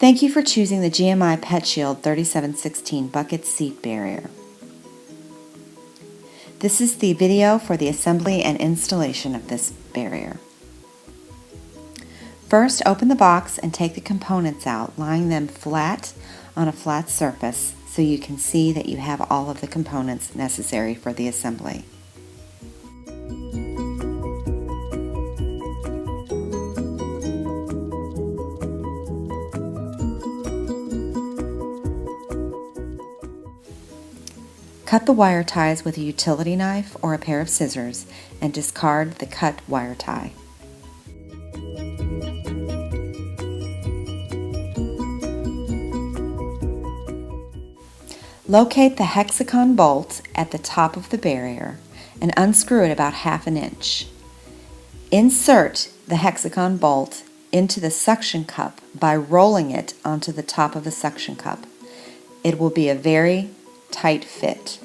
Thank you for choosing the GMI PetShield 3716 bucket seat barrier. This is the video for the assembly and installation of this barrier. First, open the box and take the components out, lying them flat on a flat surface so you can see that you have all of the components necessary for the assembly. Cut the wire ties with a utility knife or a pair of scissors and discard the cut wire tie. Locate the hexagon bolt at the top of the barrier and unscrew it about 1/2 inch. Insert the hexagon bolt into the suction cup by rolling it onto the top of the suction cup. It will be a very tight fit.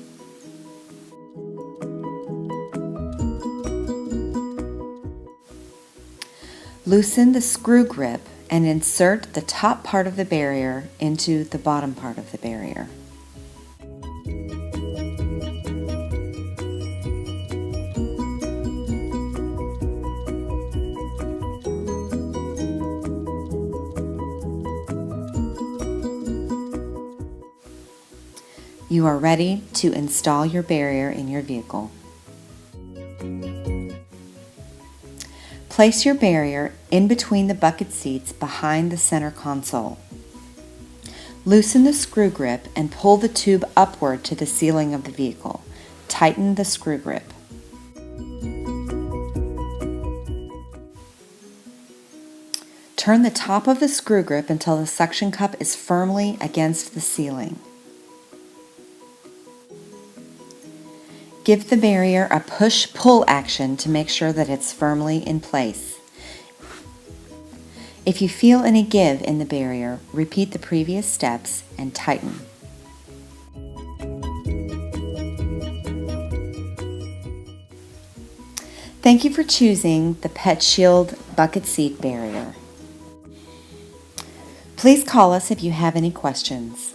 Loosen the screw grip and insert the top part of the barrier into the bottom part of the barrier. You are ready to install your barrier in your vehicle. Place your barrier in between the bucket seats behind the center console. Loosen the screw grip and pull the tube upward to the ceiling of the vehicle. Tighten the screw grip. Turn the top of the screw grip until the suction cup is firmly against the ceiling. Give the barrier a push-pull action to make sure that it's firmly in place. If you feel any give in the barrier, repeat the previous steps and tighten. Thank you for choosing the PetShield bucket seat barrier. Please call us if you have any questions.